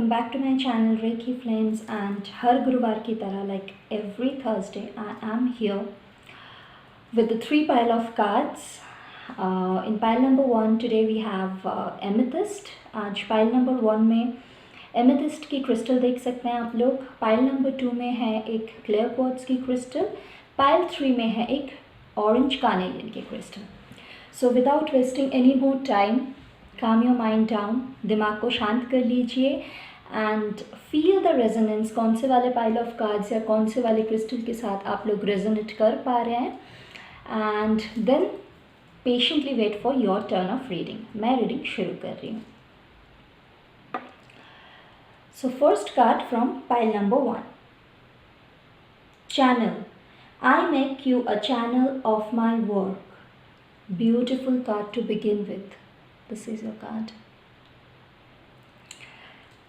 welcome back to my channel Reiki Flames, and हर गुरुवार की तरह like every Thursday I am here with the three pile of cards. In pile number 1 today we have amethyst. आज pile number 1 में amethyst की crystal देख सकते हैं आप लोग. pile number 2 में है एक clear quartz की crystal. pile 3 में है एक orange carnelian की crystal. So without wasting any more time, calm your mind down, दिमाग को शांत कर लीजिए एंड फील द रेजोनेंस. कौन से वाले पाइल ऑफ कार्ड्स या कौन से वाले क्रिस्टल के साथ आप लोग रेजोनेट कर पा रहे हैं, and then patiently wait for your turn of reading. मैं रीडिंग शुरू कर रही हूँ. So first card from pile number 1. Channel. I make you a channel of my work. Beautiful card to begin with. This is your card.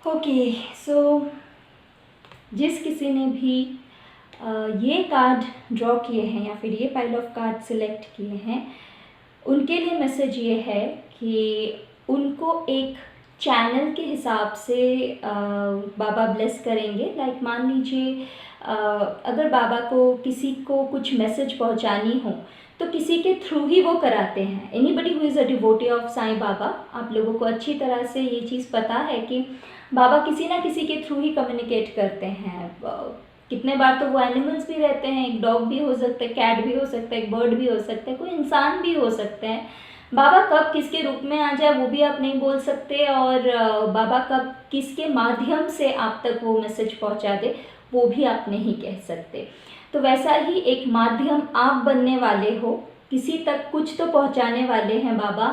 Okay, so जिस किसी ने भी ये कार्ड ड्रॉ किए हैं या फिर ये पाइल ऑफ कार्ड सिलेक्ट किए हैं, उनके लिए मैसेज ये है कि उनको एक चैनल के हिसाब से बाबा ब्लेस करेंगे. लाइक मान लीजिए अगर बाबा को किसी को कुछ मैसेज पहुंचानी हो तो किसी के थ्रू ही वो कराते हैं. Anybody who is a devotee of Sai Baba, आप लोगों को अच्छी तरह से ये चीज़ पता है कि बाबा किसी ना किसी के थ्रू ही कम्युनिकेट करते हैं. कितने बार तो वो एनिमल्स भी रहते हैं. एक डॉग भी हो सकता है, कैट भी हो सकता है, एक बर्ड भी हो सकता है, कोई इंसान भी हो सकते हैं. बाबा कब किसके रूप में आ जाए वो भी आप नहीं बोल सकते, और बाबा कब किसके माध्यम से आप तक वो मैसेज पहुंचा दे वो भी आप नहीं कह सकते. तो वैसा ही एक माध्यम आप बनने वाले हो, किसी तक कुछ तो पहुंचाने वाले हैं बाबा,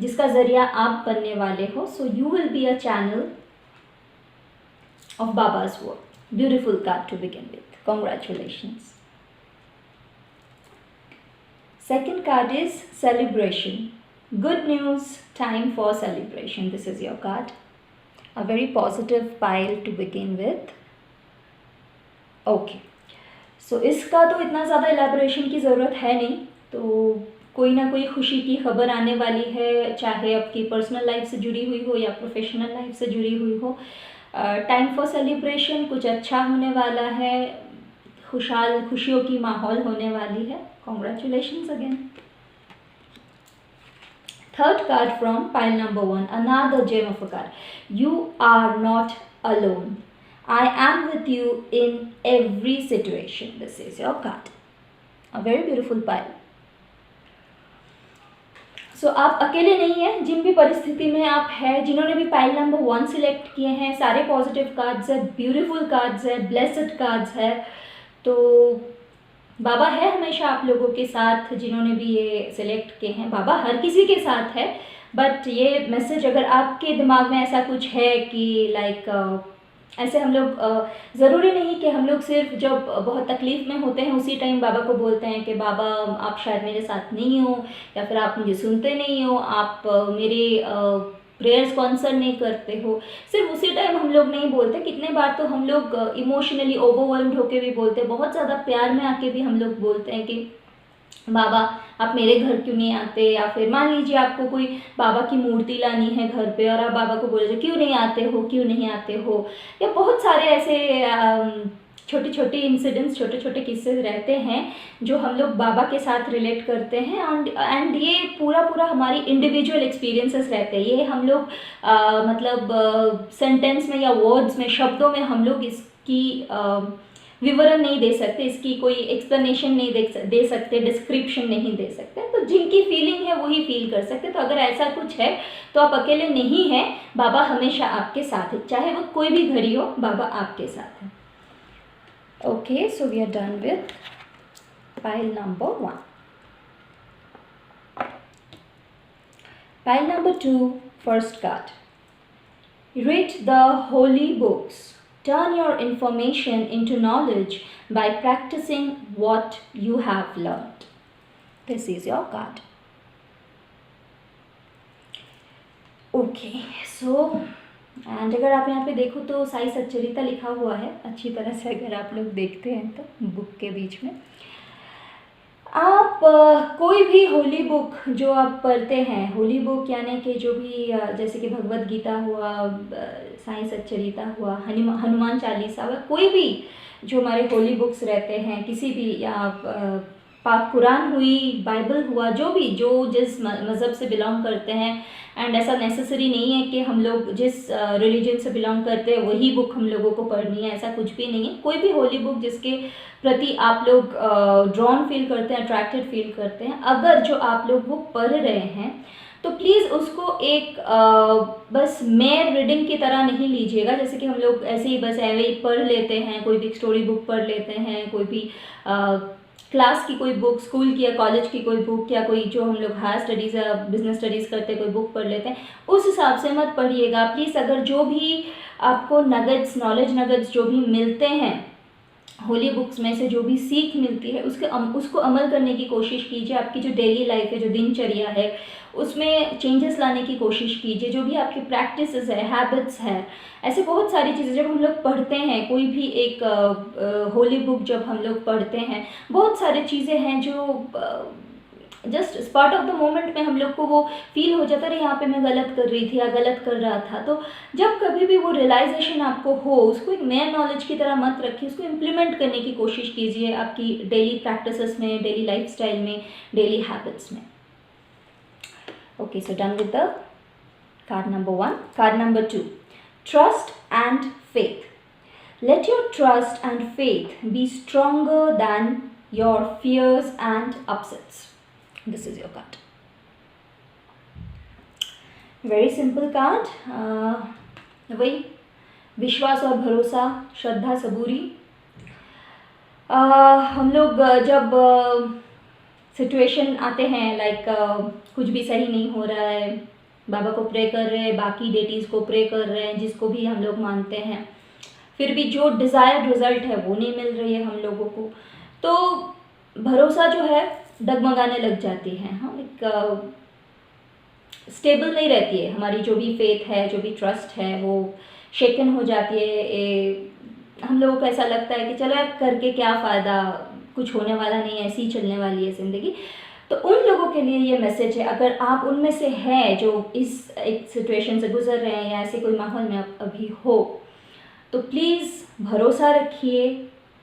जिसका ज़रिया आप बनने वाले हो. So you will be a channel of Baba's work. Beautiful card to begin with. Congratulations. Second card is celebration. Good news, time for celebration. This is your card. A very positive pile to begin with. Okay. So इसका तो इतना ज़्यादा एलैबोरेशन की ज़रूरत है नहीं. तो कोई ना कोई खुशी की खबर आने वाली है, चाहे आपकी पर्सनल लाइफ से जुड़ी हुई हो या प्रोफेशनल लाइफ से जुड़ी हुई हो. Time for celebration. कुछ अच्छा होने वाला है, खुशहाल खुशियों की माहौल होने वाली है. Congratulations again. Third card from pile number 1. Another gem of a card. You are not alone. I am with you in every situation. This is your card. A very beautiful pile. So आप अकेले नहीं हैं. जिन भी परिस्थिति में आप हैं, जिन्होंने भी पाइल नंबर 1 सिलेक्ट किए हैं, सारे पॉजिटिव कार्ड्स है, ब्यूटीफुल कार्ड्स है, ब्लेस्ड कार्ड्स है. तो बाबा है हमेशा आप लोगों के साथ. जिन्होंने भी ये सिलेक्ट किए हैं, बाबा हर किसी के साथ है. बट ये मैसेज अगर आपके दिमाग में ऐसा कुछ है कि लाइक ऐसे हम लोग ज़रूरी नहीं कि हम लोग सिर्फ जब बहुत तकलीफ़ में होते हैं उसी टाइम बाबा को बोलते हैं कि बाबा आप शायद मेरे साथ नहीं हो, या फिर आप मुझे सुनते नहीं हो, आप मेरे प्रेयर्स को आंसर नहीं करते हो. सिर्फ उसी टाइम हम लोग नहीं बोलते. कितने बार तो हम लोग इमोशनली ओवरवेल्म्ड होके भी बोलते हैं. बहुत ज़्यादा प्यार में आके भी हम लोग बोलते हैं कि बाबा आप मेरे घर क्यों नहीं आते. या फिर मान लीजिए आपको कोई बाबा की मूर्ति लानी है घर पे और आप बाबा को बोले क्यों नहीं आते हो, क्यों नहीं आते हो. या बहुत सारे ऐसे छोटे छोटे इंसिडेंट्स, छोटे छोटे किस्से रहते हैं जो हम लोग बाबा के साथ रिलेट करते हैं. एंड ये पूरा हमारी इंडिविजुअल एक्सपीरियंसेस रहते हैं. ये हम लोग मतलब सेंटेंस में या वर्ड्स में, शब्दों में हम लोग इसकी विवरण नहीं दे सकते, इसकी कोई एक्सप्लेनेशन नहीं दे सकते, डिस्क्रिप्शन नहीं दे सकते. तो जिनकी फीलिंग है वही फील कर सकते. तो अगर ऐसा कुछ है तो आप अकेले नहीं हैं. बाबा हमेशा आपके साथ है, चाहे वो कोई भी घड़ी हो, बाबा आपके साथ है. Okay, so we are done with pile number 1. Pile number 2, first card. Read the holy books. Turn your information into knowledge by practicing what you have learned. This is your card. Okay, so and अगर आप यहाँ पे देखो तो साई सच्चरिता लिखा हुआ है अच्छी तरह से. अगर आप लोग देखते हैं तो बुक के बीच में आप कोई भी होली बुक जो आप पढ़ते हैं, होली बुक यानी कि जो भी जैसे कि भगवत गीता हुआ, साईं सच्चरिता हुआ, हनुमान चालीसा हुआ, कोई भी जो हमारे होली बुक्स रहते हैं, किसी भी, या पाक कुरान हुई, बाइबल हुआ, जो भी जो जिस मज़हब से बिलोंग करते हैं, एंड ऐसा नेसेसरी नहीं है कि हम लोग जिस रिलीजन से बिलोंग करते हैं वही बुक हम लोगों को पढ़नी है, ऐसा कुछ भी नहीं है। कोई भी होली बुक जिसके प्रति आप लोग ड्रॉन फील करते हैं, अट्रैक्टेड फील करते हैं, अगर जो आप लोग बुक पढ़ रहे हैं तो प्लीज़ उसको एक बस मेयर रीडिंग की तरह नहीं लीजिएगा, जैसे कि हम लोग ऐसे ही बस ऐसे ही पढ़ लेते हैं, कोई भी स्टोरी बुक पढ़ लेते हैं, कोई भी क्लास की कोई बुक, स्कूल की या कॉलेज की कोई बुक, या कोई जो हम लोग हायर स्टडीज़ या बिजनेस स्टडीज़ करते हैं कोई बुक पढ़ लेते हैं, उस हिसाब से मत पढ़िएगा प्लीज़। अगर जो भी आपको नगेट्स, नॉलेज नगेट्स जो भी मिलते हैं होली बुक्स में से, जो भी सीख मिलती है उसको अमल करने की कोशिश कीजिए। आपकी जो डेली लाइफ है, जो दिनचर्या है, उसमें चेंजेस लाने की कोशिश कीजिए। जो भी आपकी प्रैक्टिसेस है, हैबिट्स है, ऐसे बहुत सारी चीज़ें जब हम लोग पढ़ते हैं, कोई भी एक होली बुक जब हम लोग पढ़ते हैं, बहुत सारी चीज़ें हैं जो just spot of the moment में हम लोग को वो फील हो जाता है, यहाँ पे मैं गलत कर रही थी या गलत कर रहा था। तो जब कभी भी वो रियलाइजेशन आपको हो, उसको एक नया नॉलेज की तरह मत रखिए, उसको इम्प्लीमेंट करने की कोशिश कीजिए आपकी डेली प्रैक्टिसेस में, डेली लाइफस्टाइल में, डेली हैबिट्स में। Okay, so done with the card number 1. Card number 2, trust and faith. Let your trust and faith be stronger than your fears and upsets. This is your card. Very simple card. वही विश्वास और भरोसा, श्रद्धा, सबूरी। हम लोग जब situation आते हैं like कुछ भी सही नहीं हो रहा है, बाबा को प्रे कर रहे हैं, बाकी डेटीज़ को प्रे कर रहे हैं, जिसको भी हम लोग मानते हैं, फिर भी जो डिज़ायर्ड रिज़ल्ट है वो नहीं मिल रही है हम लोगों को, तो भरोसा जो है डगमगाने लग जाती है। हाँ, एक स्टेबल नहीं रहती है हमारी जो भी फेथ है, जो भी ट्रस्ट है, वो शेकन हो जाती है। हम लोगों को ऐसा लगता है कि चलो अब करके क्या फ़ायदा, कुछ होने वाला नहीं है, ऐसी ही चलने वाली है ज़िंदगी। तो उन लोगों के लिए ये मैसेज है, अगर आप उनमें से हैं जो इस एक सिचुएशन से गुजर रहे हैं या ऐसे कोई माहौल में आप अभी हो, तो प्लीज़ भरोसा रखिए,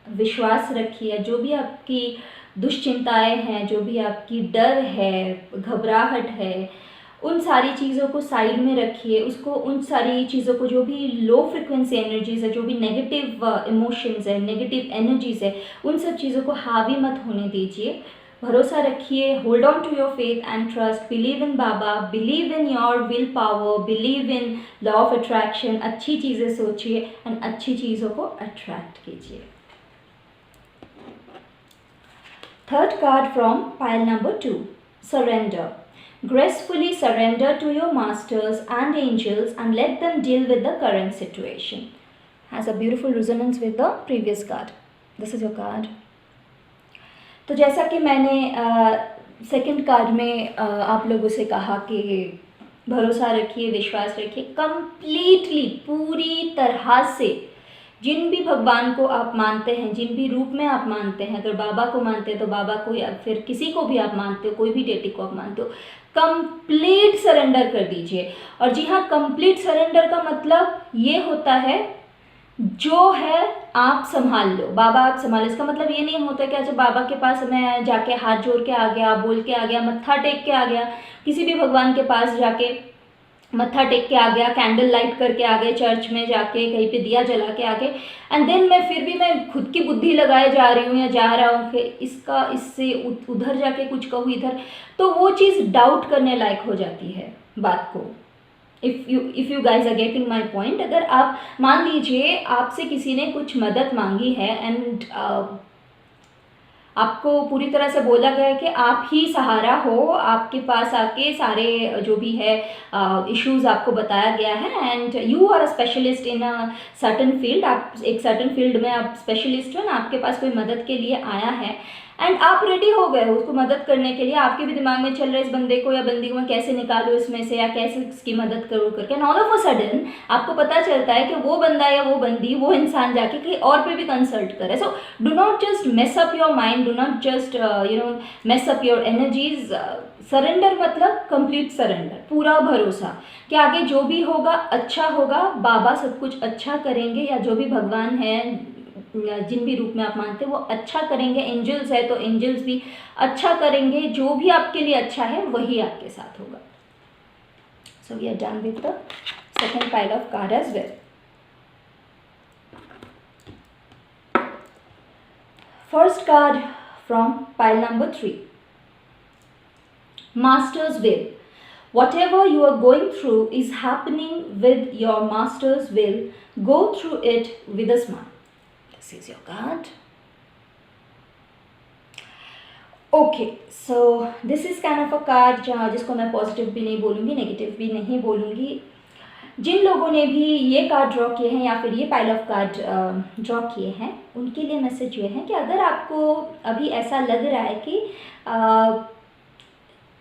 विश्वास रखिए। जो भी आपकी दुश्चिंताएं हैं, जो भी आपकी डर है, घबराहट है, उन सारी चीज़ों को साइड में रखिए। उसको, उन सारी चीज़ों को, जो भी लो फ्रिक्वेंसी एनर्जीज़ है, जो भी नेगेटिव इमोशंस है, नेगेटिव एनर्जीज़ है, उन सब चीज़ों को हावी मत होने दीजिए। भरोसा रखिए, hold on to your faith and trust, believe in Baba, believe in your will power, believe in law of attraction. अच्छी चीज़ें सोचिए एंड अच्छी चीज़ों को अट्रैक्ट कीजिए। Third card from pile number 2, surrender. Gracefully surrender to your masters and angels and let them deal with the current situation. Has a beautiful resonance with the previous card. This is your card. तो जैसा कि मैंने second card में आप लोगों से कहा कि भरोसा रखिए, विश्वास रखिए, कंप्लीटली, पूरी तरह से जिन भी भगवान को आप मानते हैं, जिन भी रूप में आप मानते हैं, अगर बाबा को मानते हैं तो बाबा को, या फिर किसी को भी आप मानते हो, कोई भी डेटी को आप मानते हो, कंप्लीट सरेंडर कर दीजिए। और जी हाँ, कंप्लीट सरेंडर का मतलब ये होता है जो है आप संभाल लो, बाबा आप संभालो। इसका मतलब ये नहीं होता कि अच्छा बाबा के पास मैं जाके हाथ जोड़ के आ गया, बोल के आ गया, मत्था टेक के आ गया, किसी भी भगवान के पास जाके मत्था टेक के आ गया, कैंडल लाइट करके आ गए, चर्च में जाके कहीं पे दिया जला के आ गए, एंड देन मैं फिर भी मैं खुद की बुद्धि लगाए जा रही हूँ या जा रहा हूँ कि इसका इससे उधर जाके कुछ कहूँ इधर, तो वो चीज़ डाउट करने लायक हो जाती है बात को। If you guys are getting my point, अगर आप मान लीजिए आपसे किसी ने कुछ मदद मांगी है एंड आपको पूरी तरह से बोला गया है कि आप ही सहारा हो, आपके पास आके सारे जो भी है इश्यूज आपको बताया गया है, and you are a specialist in a certain field, आप एक सर्टन फील्ड में आप स्पेशलिस्ट हो ना, आपके पास कोई मदद के लिए आया है एंड आप रेडी हो गए हो उसको मदद करने के लिए। आपके भी दिमाग में चल रहा है इस बंदे को या बंदी को मैं कैसे निकालूं इसमें से, या कैसे इसकी मदद करूँ करके, and all of a sudden आपको पता चलता है कि वो बंदा या वो बंदी, वो इंसान जाके कहीं और पे भी कंसल्ट करे। So do not just mess up your mind, do not just mess up your energies. Surrender मतलब कंप्लीट सरेंडर, पूरा भरोसा कि आगे जो भी होगा अच्छा होगा, बाबा सब कुछ अच्छा करेंगे, या जो भी भगवान है जिन भी रूप में आप मानते हैं वो अच्छा करेंगे। एंजल्स है तो एंजल्स भी अच्छा करेंगे, जो भी आपके लिए अच्छा है वही आपके साथ होगा। So we are done with the second pile of card as well. First card from pile number 3. Master's will. Whatever you are going through is happening with your master's will. Go through it with a smile. This is your card. Okay, so this is kind of a card जिसको मैं positive भी नहीं बोलूँगी, negative भी नहीं बोलूँगी। जिन लोगों ने भी ये कार्ड ड्रॉ किए हैं या फिर ये पाइल ऑफ कार्ड ड्रॉ किए हैं, उनके लिए मैसेज ये है कि अगर आपको अभी ऐसा लग रहा है कि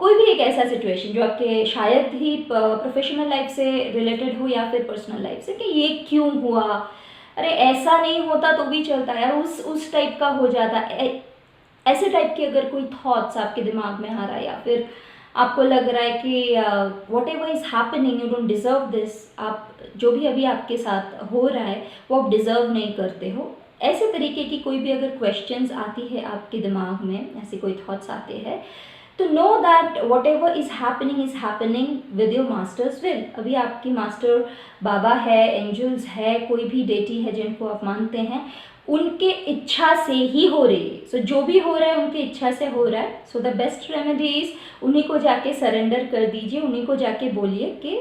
कोई भी एक ऐसा सिचुएशन जो आपके शायद ही प्रोफेशनल लाइफ से रिलेटेड हो या फिर पर्सनल लाइफ से, कि ये क्यों हुआ, अरे ऐसा नहीं होता तो भी चलता है, उस टाइप का हो जाता, ऐसे टाइप के अगर कोई थॉट्स आपके दिमाग में आ रहा है, या फिर आपको लग रहा है कि what ever is happening you don't deserve this, आप जो भी अभी आपके साथ हो रहा है वो आप डिज़र्व नहीं करते हो, ऐसे तरीके की कोई भी अगर क्वेश्चंस आती है आपके दिमाग में, ऐसे कोई थॉट्स आते हैं, तो know that what ever is happening with your masters will. अभी आपकी मास्टर बाबा है, एंजल्स है, कोई भी डेटी है जिनको आप मानते हैं, उनके इच्छा से ही हो रही है। सो जो भी हो रहा है उनकी इच्छा से हो रहा है। So the best remedy is उन्हीं को जाके सरेंडर कर दीजिए, उन्हीं को जाके बोलिए कि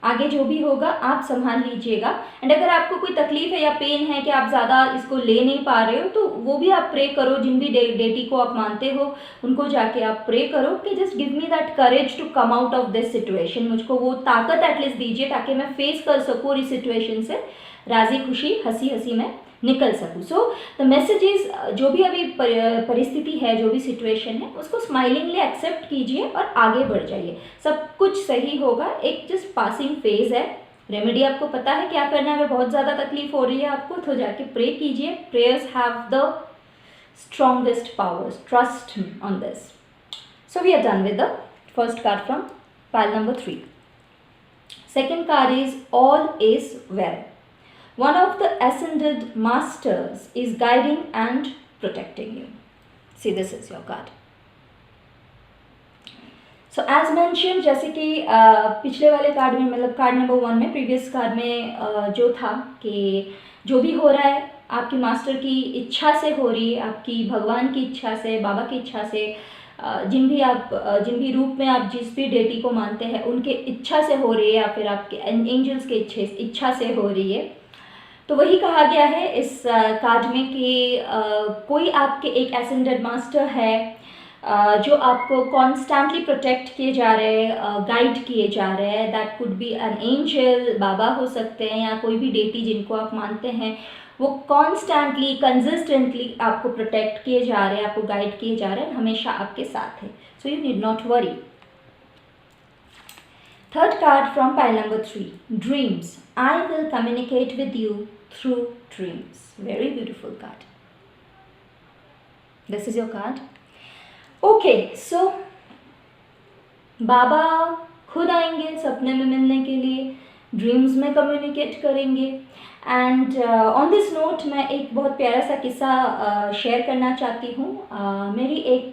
आगे जो भी होगा आप संभाल लीजिएगा। एंड अगर आपको कोई तकलीफ है या पेन है कि आप ज़्यादा इसको ले नहीं पा रहे हो, तो वो भी आप प्रे करो, जिन भी डेटी को आप मानते हो उनको जाके आप प्रे करो कि just give me that courage to come out of this situation, मुझको वो ताकत एटलीस्ट दीजिए ताकि मैं फेस कर सकूँ और इस सिचुएशन से राजी खुशी हंसी हंसी में निकल सकूँ। सो द मैसेज इज, जो भी अभी परिस्थिति है, जो भी सिचुएशन है, उसको स्माइलिंगली एक्सेप्ट कीजिए और आगे बढ़ जाइए, सब कुछ सही होगा। एक जस्ट पासिंग फेज है। रेमेडी आपको पता है क्या करना है। अगर बहुत ज़्यादा तकलीफ हो रही है आपको, तो जाके प्रे कीजिए। Prayers have the strongest powers, trust on this. So we are done with the first card from pile number 3. Second card is all is well. One of the ascended masters is guiding and protecting you. See, this is your card. So as mentioned, जैसे कि पिछले वाले card में, मतलब card number 1 में, previous card में जो था कि जो भी हो रहा है आपकी मास्टर की इच्छा से हो रही है, आपकी भगवान की इच्छा से, बाबा की इच्छा से, जिन भी रूप में आप जिस भी डेटी को मानते हैं उनके इच्छा से हो रही है, या फिर आपके एंजल्स के इच्छा से हो रही है। तो वही कहा गया है इस कार्ड में कि कोई आपके एक एसेंडेड मास्टर है जो आपको कॉन्स्टेंटली प्रोटेक्ट किए जा रहे हैं, गाइड किए जा रहे हैं। That could be an angel, Baba हो सकते हैं, या कोई भी डेटी जिनको आप मानते हैं, वो कॉन्स्टेंटली कंसिस्टेंटली आपको प्रोटेक्ट किए जा रहे हैं, आपको गाइड किए जा रहे हैं, हमेशा आपके साथ है। So you need not worry. Third card from pile number 3. Dreams. I will communicate with you through dreams. Very beautiful card. This is your card. Okay, so बाबा खुद आएंगे सपने में मिलने के लिए, ड्रीम्स में कम्युनिकेट करेंगे। एंड ऑन दिस नोट मैं एक बहुत प्यारा सा किस्सा शेयर करना चाहती हूँ। मेरी एक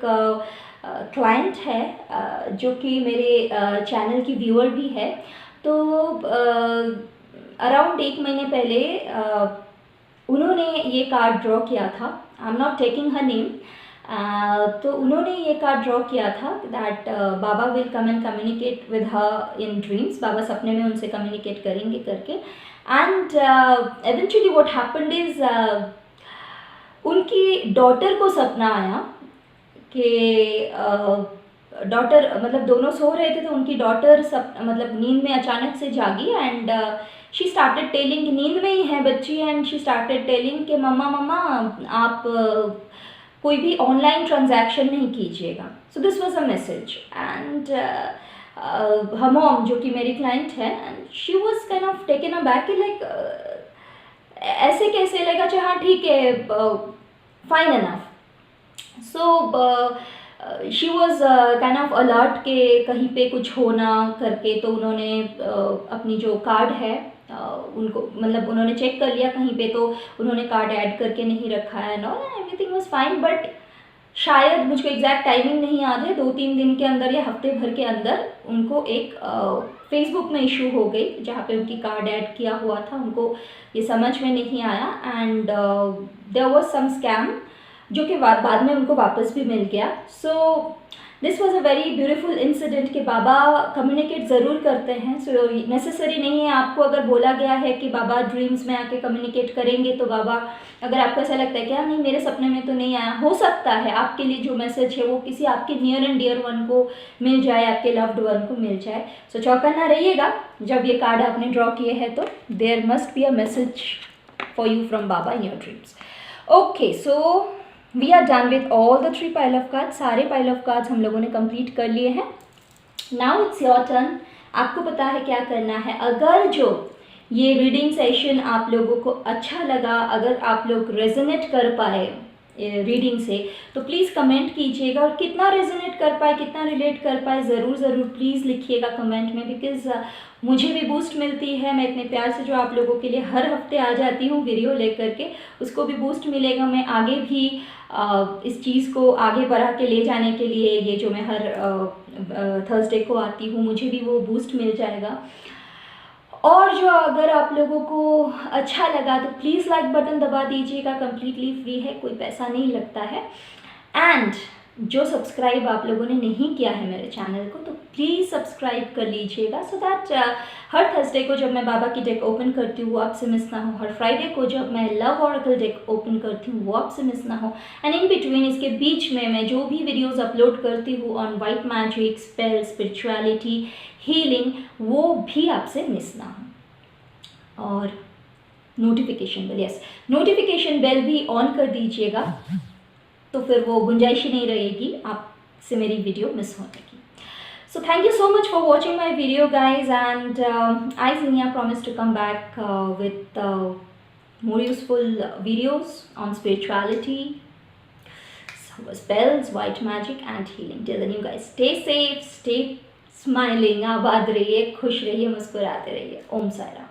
क्लाइंट है जो कि मेरे चैनल की व्यूअर भी है। तो अराउंड 1 महीने पहले उन्होंने ये कार्ड ड्रॉ किया था। I am not taking her name. तो उन्होंने ये कार्ड ड्रॉ किया था that Baba will come and communicate with her in dreams. Baba सपने में उनसे कम्युनिकेट करेंगे करके। And eventually what happened is उनकी डॉटर को सपना आया कि डॉटर, मतलब दोनों सो रहे थे तो उनकी डॉटर मतलब नींद में अचानक से जागी। एंड शी स्टार्टेड टेलिंग, नींद में ही है बच्ची, एंड शी स्टार्टेड टेलिंग कि मम्मा आप कोई भी ऑनलाइन ट्रांजैक्शन नहीं कीजिएगा। So this was a message. And her mom, जो कि मेरी क्लाइंट है, and she was kind of taken aback, like ऐसे कैसे, लाइक अच्छा हाँ ठीक है, fine enough. So she was kind of alert के कहीं पे कुछ होना करके, तो उन्होंने अपनी जो कार्ड है उनको मतलब उन्होंने चेक कर लिया कहीं पे, तो उन्होंने कार्ड ऐड करके नहीं रखा है and all, everything was fine. But शायद मुझको एग्जैक्ट टाइमिंग नहीं याद है, 2-3 दिन के अंदर या हफ्ते भर के अंदर उनको एक फेसबुक में इशू हो गई जहाँ पे उनकी कार्ड ऐड किया हुआ था, उनको ये समझ में नहीं आया and there was some scam जो कि बाद में उनको वापस भी मिल गया। So this was a very beautiful incident कि बाबा कम्युनिकेट ज़रूर करते हैं। सो नेसेसरी नहीं है आपको, अगर बोला गया है कि बाबा ड्रीम्स में आके कम्युनिकेट करेंगे तो बाबा, अगर आपको ऐसा लगता है कि हाँ नहीं मेरे सपने में तो नहीं आया, हो सकता है आपके लिए जो मैसेज है वो किसी आपके नियर एंड डियर वन को मिल जाए, आपके लव्ड वन को मिल जाए। सो चौकन्ना रहिएगा जब ये कार्ड आपने ड्रॉ किए हैं, तो there must be a message for you from Baba in your dreams. Okay, so we are done with all the 3 pile of cards. सारे पाइल ऑफ कार्ड्स हम लोगों ने कंप्लीट कर लिए हैं। Now it's your turn. आपको पता है क्या करना है। अगर जो ये रीडिंग सेशन आप लोगों को अच्छा लगा, अगर आप लोग रेजोनेट कर पाए रीडिंग से, तो प्लीज़ कमेंट कीजिएगा, और कितना रेजोनेट कर पाए, कितना रिलेट कर पाए, ज़रूर ज़रूर प्लीज़ लिखिएगा कमेंट में, बिकॉज़ मुझे भी बूस्ट मिलती है। मैं इतने प्यार से जो आप लोगों के लिए हर हफ्ते आ जाती हूँ वीडियो लेकर के, उसको भी बूस्ट मिलेगा। मैं आगे भी इस चीज़ को आगे बढ़ा के ले जाने के लिए, ये जो मैं हर थर्सडे को आती हूँ, मुझे भी वो बूस्ट मिल जाएगा। और जो अगर आप लोगों को अच्छा लगा तो प्लीज़ लाइक बटन दबा दीजिएगा, कम्प्लीटली फ्री है, कोई पैसा नहीं लगता है। एंड जो सब्सक्राइब आप लोगों ने नहीं किया है मेरे चैनल को, तो प्लीज़ सब्सक्राइब कर लीजिएगा, सो दैट हर थर्सडे को जब मैं बाबा की डेक ओपन करती हूँ वो आपसे मिस ना हो, हर फ्राइडे को जब मैं लव ऑरेकल डेक ओपन करती हूँ वो आपसे मिस ना हो, एंड इन बिटवीन, इसके बीच में मैं जो भी वीडियोज़ अपलोड करती हूँ on white magic, spell, spirituality, healing, वो भी आपसे मिस ना हो। और notification bell, yes, notification bell भी ऑन कर दीजिएगा, तो फिर वो गुंजाइश ही नहीं रहेगी आपसे मेरी वीडियो मिस होने की। So thank you so much for watching my video, guys, and I, Zinia, promise to come back with more useful videos on spirituality, spells, white magic and healing. Till then, you guys stay safe, stay smiling, आबाद रहिए, खुश रहिए, मुस्कुराते रहिए। ओम साई राम।